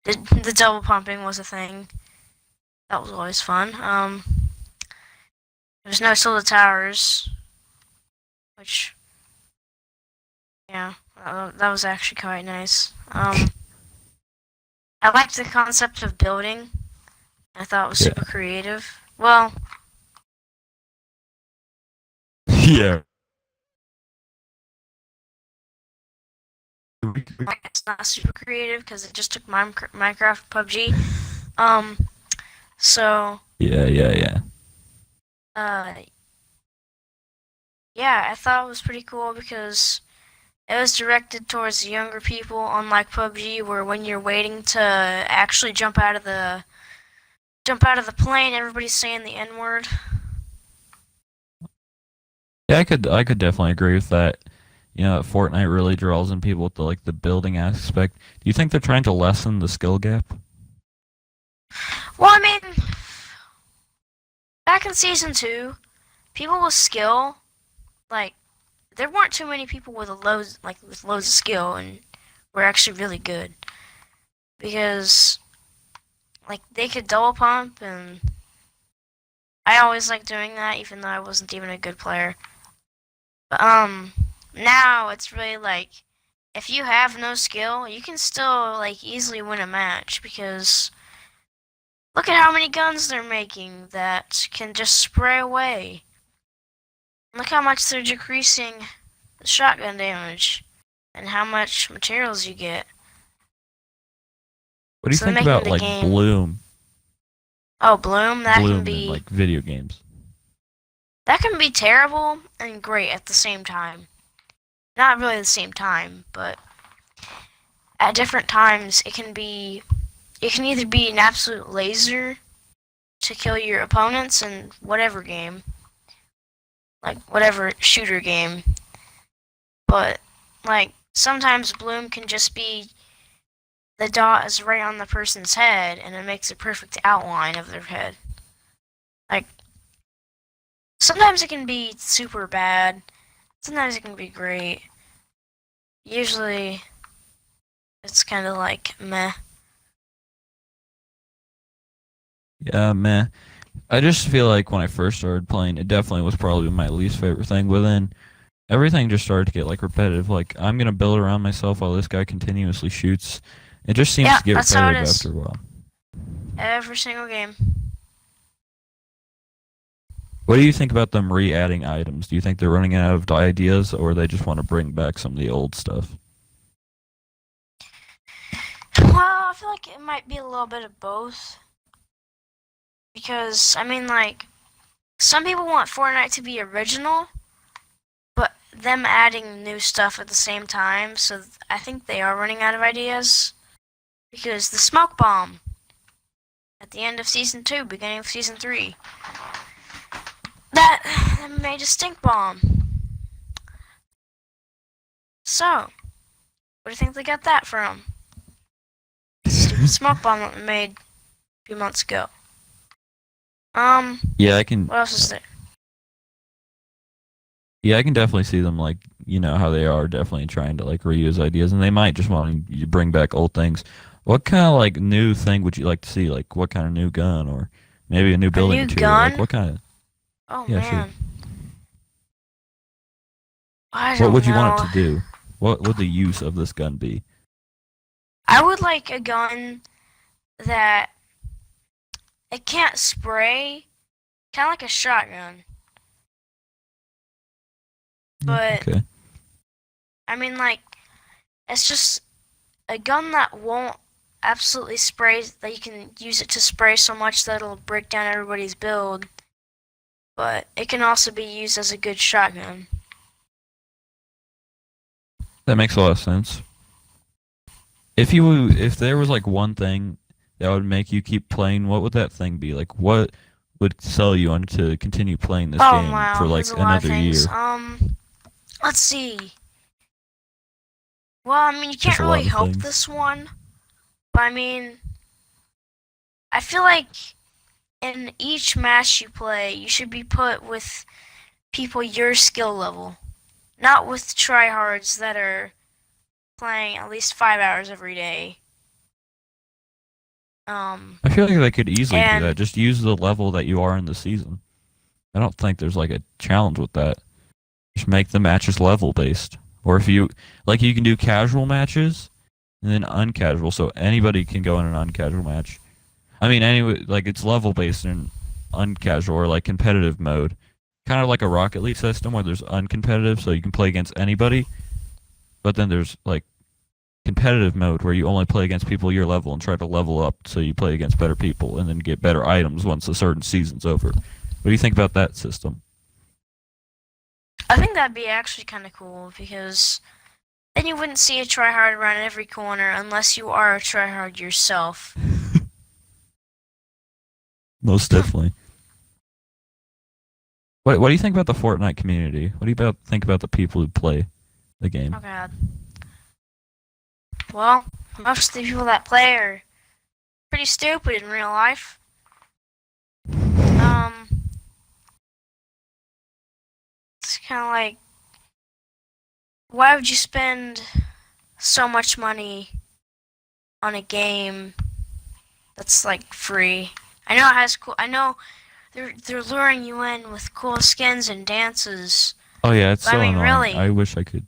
the double pumping was a thing. That was always fun. There's no solar towers, which, yeah, that was actually quite nice. I liked the concept of building. I thought it was super creative. Well, Yeah. it's not super creative because it just took Minecraft PUBG. So. Yeah. Yeah, I thought it was pretty cool because it was directed towards younger people, unlike PUBG, where when you're waiting to actually jump out of the plane, everybody's saying the N word. Yeah, I could definitely agree with that. You know, Fortnite really draws in people with the building aspect. Do you think they're trying to lessen the skill gap? Well, I mean, back in season 2, people with skill, like, there weren't too many people with loads of skill and were actually really good, because like they could double pump, and I always liked doing that even though I wasn't even a good player. But now it's really like, if you have no skill, you can still like easily win a match, because look at how many guns they're making that can just spray away. Look how much they're decreasing the shotgun damage and how much materials you get. What do you think about like Bloom? Oh, Bloom, that Bloom can be in, like video games. That can be terrible and great at the same time. Not really the same time, but at different times it can either be an absolute laser to kill your opponents in whatever game, like whatever shooter game, but like sometimes Bloom can just be the dot is right on the person's head and it makes a perfect outline of their head. Like, sometimes it can be super bad, sometimes it can be great. Usually it's kind of like meh. Yeah, meh. I just feel like when I first started playing, it definitely was probably my least favorite thing. But then everything just started to get like repetitive. Like, I'm gonna build around myself while this guy continuously shoots. It just seems to get repetitive after a while. Every single game. What do you think about them re-adding items? Do you think they're running out of ideas, or they just want to bring back some of the old stuff? Well, I feel like it might be a little bit of both. Because, I mean, like, some people want Fortnite to be original, but them adding new stuff at the same time, so I think they are running out of ideas. Because the smoke bomb at the end of Season 2, beginning of Season 3, that made a stink bomb. So, where do you think they got that from? Stupid smoke bomb that they made a few months ago. Yeah, I can. What else is there? Yeah, I can definitely see them like how they are definitely trying to like reuse ideas, and they might just want to bring back old things. What kind of like new thing would you like to see? Like what kind of new gun or maybe a new building new material? Like gun? what kind of? Oh Yeah, sure. man. I What don't would you want know. it to do? What would the use of this gun be? I would like a gun that it can't spray, kind of like a shotgun. But Okay. I mean, like, it's just a gun that won't absolutely spray, that you can use it to spray so much that it'll break down everybody's build. But it can also be used as a good shotgun. That makes a lot of sense. If there was like one thing that would make you keep playing, what would that thing be? Like what would sell you on to continue playing this Oh game for wow, like there's a lot of another things. year? Let's see. Well, I mean, you Just can't a lot really of help things. this one, but I mean, I feel like in each match you play, you should be put with people your skill level, not with tryhards that are playing at least 5 hours every day. I feel like they could easily do that. And Just use the level that you are in the season. I don't think there's like a challenge with that. Just make the matches level based. Or if you like you can do casual matches and then uncasual, so anybody can go in an uncasual match. I mean anyway like it's level based in uncasual or like competitive mode. Kind of like a Rocket League system where there's uncompetitive so you can play against anybody, but then there's like competitive mode where you only play against people your level and try to level up so you play against better people and then get better items once a certain season's over. What do you think about that system? I think that'd be actually kind of cool because then you wouldn't see a tryhard around every corner unless you are a tryhard yourself. Most definitely. What do you think about the Fortnite community? What do you think about the people who play the game? Oh god. Well, most of the people that play are pretty stupid in real life. It's kind of like, why would you spend so much money on a game that's like free? I know it has cool. I know they're luring you in with cool skins and dances. Oh yeah, it's But so I mean, annoying. really, I wish I could.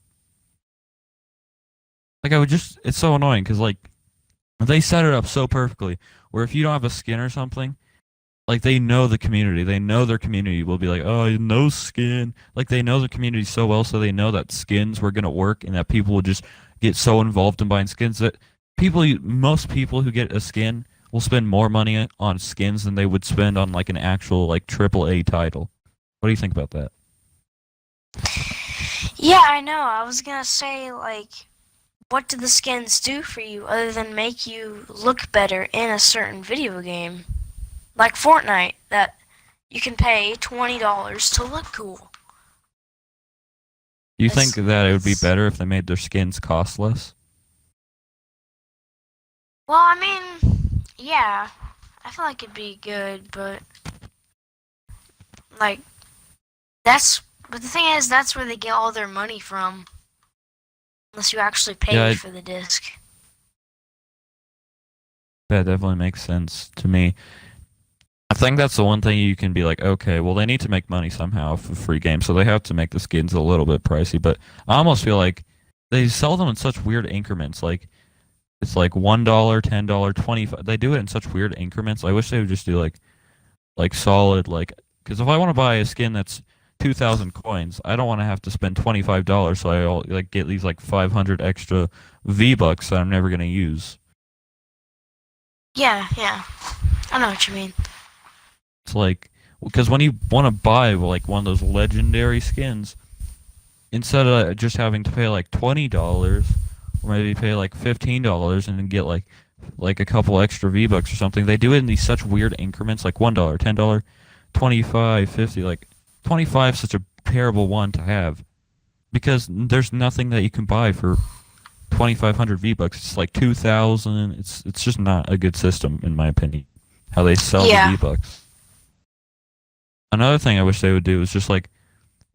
Like I would just. It's so annoying because like they set it up so perfectly where if you don't have a skin or something, like they know the community. They know their community will be like, oh, no skin. Like they know the community so well, so they know that skins were gonna work and that people will just get so involved in buying skins that most people who get a skin will spend more money on skins than they would spend on like an actual like AAA title. What do you think about that? yeah, I know. I was gonna say like, what do the skins do for you other than make you look better in a certain video game? Like Fortnite, that you can pay $20 to look cool. Do you It's, think that it would be it's better if they made their skins cost less? well, I mean, yeah, I feel like it'd be good, but like but the thing is, that's where they get all their money from, unless you actually pay Yeah, for the disc. that definitely makes sense to me. I think that's the one thing you can be like, okay, well, they need to make money somehow for free games, so they have to make the skins a little bit pricey. But I almost feel like they sell them in such weird increments. Like it's like $1, $10, 25. They do it in such weird increments. I wish they would just do like solid like because if I want to buy a skin that's 2,000 coins, I don't want to have to spend $25, so I like get these like 500 extra V bucks that I'm never gonna use. Yeah, yeah. I know what you mean. It's like because when you want to buy like one of those legendary skins, instead of just having to pay like $20 or maybe pay like $15 and then get like a couple extra V-Bucks or something, they do it in these such weird increments like $1, $10, 25, 50, like 25 is such a terrible one to have because there's nothing that you can buy for 2,500 V-Bucks. It's like 2,000. It's just not a good system in my opinion. How they sell the Yeah. V-Bucks. Another thing I wish they would do is just like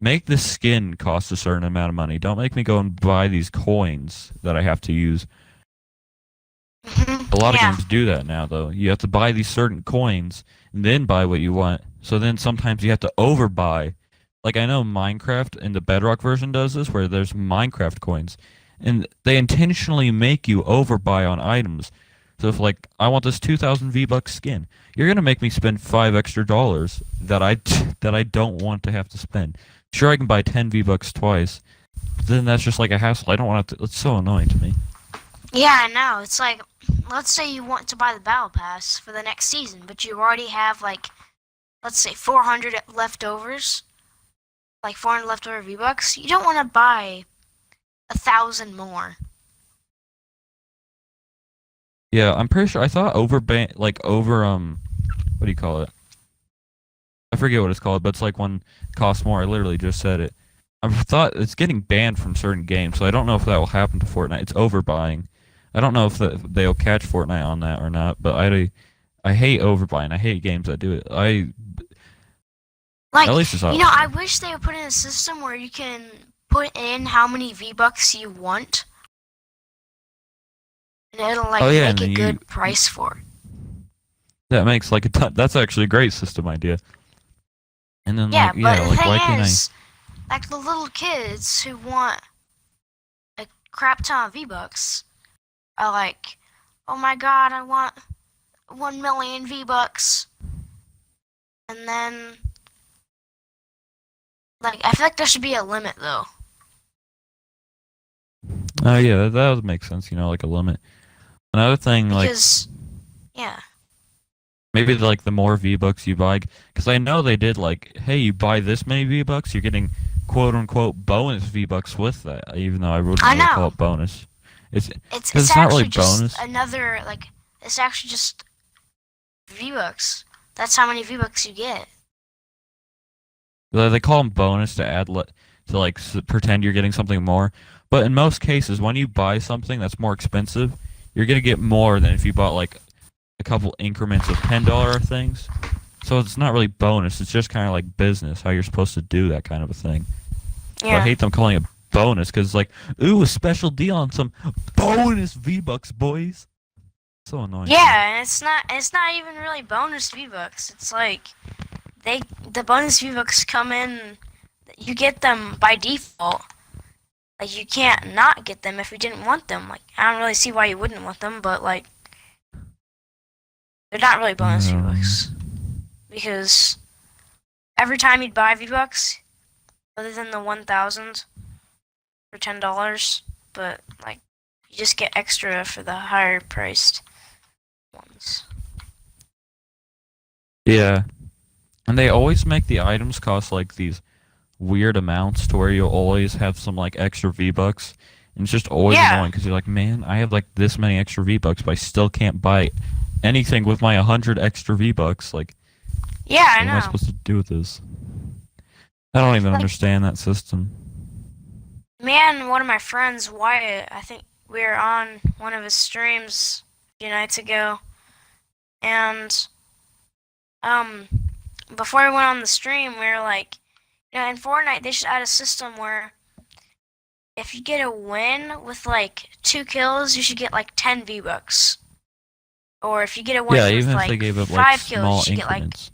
make the skin cost a certain amount of money. Don't make me go and buy these coins that I have to use. A lot of Yeah. games do that now, though. You have to buy these certain coins and then buy what you want. So then sometimes you have to overbuy. Like I know Minecraft in the Bedrock version does this, where there's Minecraft coins, and they intentionally make you overbuy on items. So if like I want this 2,000 V-Bucks skin, you're gonna make me spend $5 extra that that I don't want to have to spend. Sure, I can buy 10 V-Bucks twice, but then that's just like a hassle. I don't want to. It's so annoying to me. Yeah, I know. It's like, let's say you want to buy the battle pass for the next season, but you already have like, let's say 400 leftovers, like 400 leftover V-Bucks. You don't want to buy 1,000 more. Yeah, I'm pretty sure. I thought what do you call it? I forget what it's called, but it's like one costs more. I literally just said it. I thought it's getting banned from certain games, so I don't know if that will happen to Fortnite. It's overbuying. I don't know if they'll catch Fortnite on that or not, but I hate overbuying. I hate games that do it. Like, At least it's I optional. wish they would put in a system where you can put in how many V-Bucks you want, and it'll Oh like yeah, and make a then good price for it. that makes like a ton. That's actually a great system idea. And then Yeah, like but yeah, the like thing why can't I? is, like the little kids who want a crap ton of V-Bucks are like, oh my god, I want 1 million V-Bucks. And then, like, I feel like there should be a limit though. Oh yeah, that would make sense. Like a limit. Another thing, like Because, yeah. maybe like the more V-Bucks you buy, because I know they did like, hey, you buy this many V-Bucks, you're getting quote unquote bonus V-Bucks with that, even though I wouldn't I really call know. it bonus. It's It's because it's it's not really actually just bonus. another, like, it's actually just V-Bucks. That's how many V-Bucks you get. They call them bonus to to like pretend you're getting something more. But in most cases, when you buy something that's more expensive, you're gonna get more than if you bought like a couple increments of $10 things. So it's not really bonus. It's just kind of like business, how you're supposed to do that kind of a thing. So I Yeah. hate them calling it bonus because it's like, ooh, a special deal on some bonus V-Bucks, boys. So annoying to me. Yeah, and it's not even really bonus V-Bucks. It's like the bonus V-Bucks come in, you get them by default. Like you can't not get them if you didn't want them. Like I don't really see why you wouldn't want them, but like they're not really bonus Um, V-Bucks because every time you'd buy V-Bucks, other than the 1,000 for $10, but like you just get extra for the higher priced ones. yeah, and they always make the items cost like these weird amounts to where you'll always have some like extra V-Bucks. And it's just always Yeah, annoying because you're like, man, I have like this many extra V-Bucks, but I still can't buy anything with my 100 extra V-Bucks. Like, yeah, I what am I know. supposed to do with this? I don't even Like understand that system. me and one of my friends, Wyatt, I think we were on one of his streams a few nights ago, and um, before we went on the stream, we were like, in Fortnite they should add a system where if you get a win with like 2 kills, you should get like 10 V-Bucks. Or if you get a Yeah, win with even if they like gave up like 5 kills, you small should get like, increments.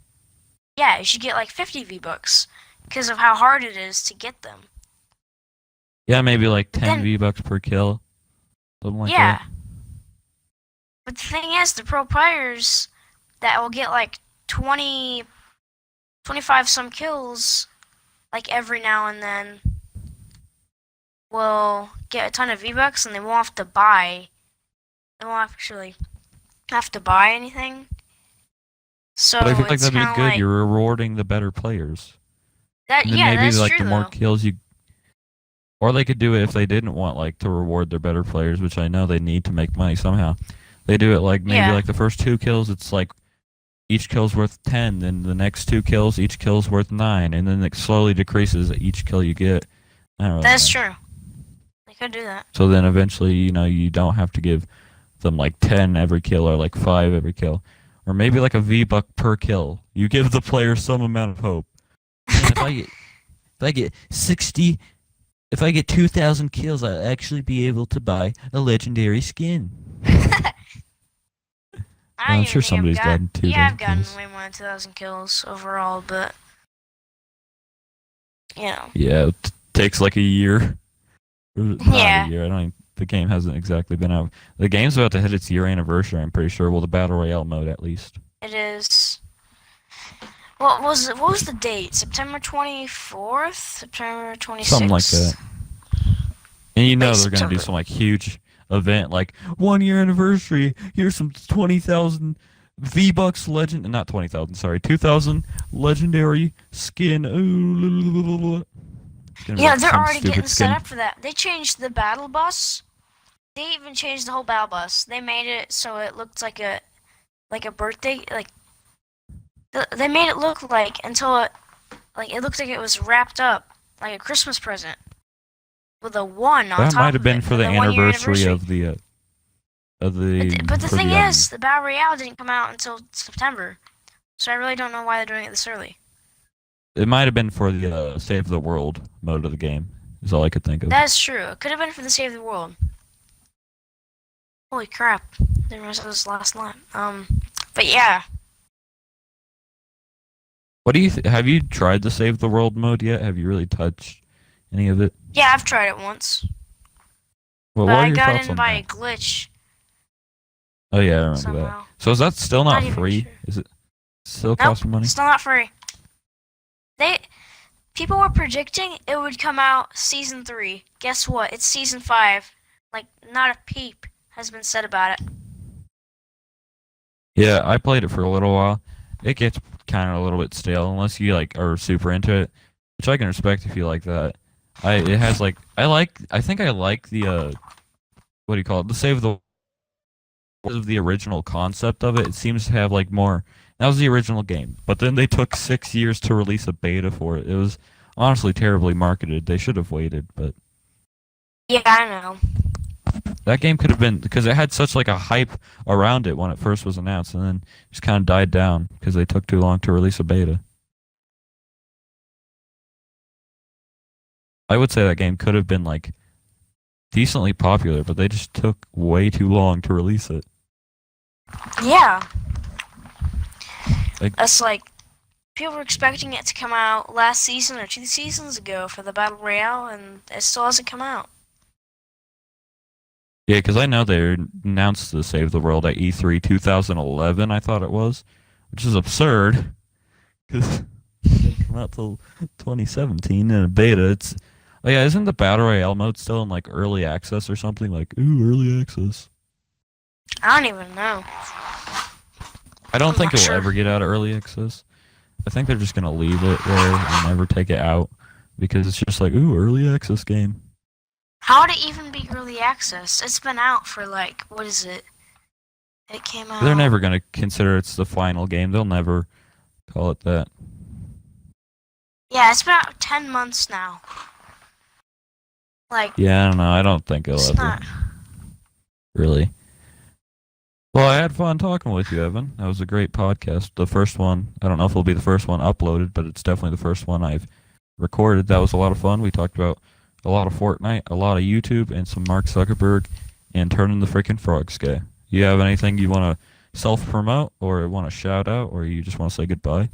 yeah, you should get like 50 V-Bucks because of how hard it is to get them. Yeah, maybe like But 10 then, V-Bucks per kill, something like that. yeah. But the thing is, the pro players that will get like 20, 25 some kills, like every now and then, will get a ton of V-Bucks and they won't have to buy. They won't actually have to buy anything. So But I feel like it's that'd be kind of good. like You're rewarding the better players. that. And then Yeah, maybe that's like true the more though. kills you, or they could do it if they didn't want like to reward their better players, which I know they need to make money somehow. They do it like maybe Yeah, like the first 2 kills, it's like each kill's worth 10, then the next 2 kills, each kill's worth 9, and then it slowly decreases each kill you get. I don't really that's know. true. They could do that. So then eventually, you don't have to give them like 10 every kill or like 5 every kill. Or maybe like a V-buck per kill. You give the player some amount of hope. Man, if I get 60, if I get 2,000 kills, I'll actually be able to buy a legendary skin. I I'm don't sure even think I've somebody's got. gotten Yeah, 2,000 I've gotten kills. way more than 2,000 kills overall, but you know. Yeah, it takes like a year. Not a Yeah, year. I don't even, the game hasn't exactly been out. The game's about to hit its year anniversary, I'm pretty sure. Well, the Battle Royale mode at least. it is. What was it? What was the date? September 24th? September 26th? Something like that. And you know Late they're gonna do September. some like huge event, like 1 year anniversary. Here's some 20,000 V-Bucks legend, not 20,000, sorry, 2,000 legendary skin. Ooh, it's gonna be Yeah, like they're some already getting stupid set skin. up for that. They changed the battle bus. They even changed the whole battle bus. They made it so it looked like a birthday they made it look like until it looked like it was wrapped up like a Christmas present with a 1 on That might top have of been it for for the the 1 year anniversary anniversary. of the But the for thing the is, the Battle Royale didn't come out until September. So I really don't know why they're doing it this early. it might have been for the Save the World mode of the game. Is all I could think of. That's true. It could have been for the Save the World. Holy crap. Didn't realize it was last line. But yeah. What do you have you tried the Save the World mode yet? Have you really touched any of it? Yeah, I've tried it once. Well, But what are I your got thoughts in on by that? a glitch Oh yeah, I remember that. somehow. So is that still not Not even free? sure. Is it still Nope, costing money? still not free. They People were predicting it would come out season 3. Guess what? It's season 5. Like not a peep has been said about it. Yeah, I played it for a little while. It gets kind of a little bit stale unless you like are super into it, which I can respect if you like that. It has like I think I like the what do you call it? The Save the of the original concept of it. It seems to have like more. That was the original game, but then they took 6 years to release a beta for it. It was honestly terribly marketed. They should have waited, but Yeah, I know. that game could have been because it had such like a hype around it when it first was announced, and then just kind of died down because they took too long to release a beta. I would say that game could have been like decently popular, but they just took way too long to release it. Yeah. Like, That's like people were expecting it to come out last season or 2 seasons ago for the Battle Royale, and it still hasn't come out. yeah, because I know they announced the Save the World at E3 2011, I thought it was, which is absurd because it didn't come out till 2017 in a beta. Oh yeah, isn't the Battle Royale mode still in like early access or something? Like, ooh, early access. I don't even know. I don't I'm think not it will sure. ever get out of early access. I think they're just gonna leave it there and never take it out because it's just like, ooh, early access game. How would it even be early access? It's been out for like, what is it? It came out. They're never gonna consider it's the final game. They'll never call it that. Yeah, it's been out 10 months now. Like, Yeah, I don't know. I don't think it'll it's ever not. really. Well, I had fun talking with you, Evan. That was a great podcast. The first one, I don't know if it'll be the first one uploaded, but it's definitely the first one I've recorded. That was a lot of fun. We talked about a lot of Fortnite, a lot of YouTube, and some Mark Zuckerberg, and turning the freaking frogs gay. You have anything you want to self-promote, or want to shout out, or you just want to say goodbye?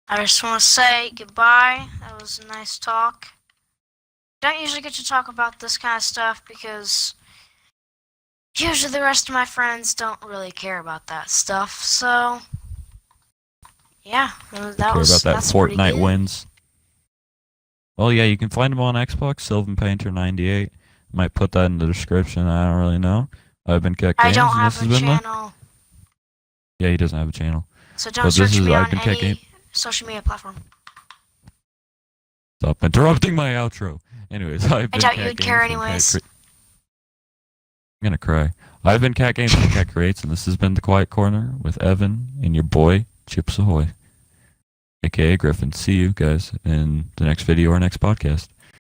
I just want to say goodbye. That was a nice talk. Don't usually get to talk about this kind of stuff because usually the rest of my friends don't really care about that stuff. So, yeah, Care about that that's pretty Fortnite good. wins. Well, yeah, you can find them on Xbox, SylvanPainter98. Might put that in the description. I don't really know. I've been Cat I Games, don't and this have a has been channel, Yeah, he doesn't have a channel. so don't But this search is me I've on been Cat Game. any social media platform. Stop interrupting my outro. Anyways, I've I been doubt Cat you'd Games care from Cat anyways. I'm gonna cry. I've been Cat Games from Cat Creates, and this has been The Quiet Corner with Evan and your boy, Chips Ahoy, aka Griffin. See you guys in the next video or next podcast.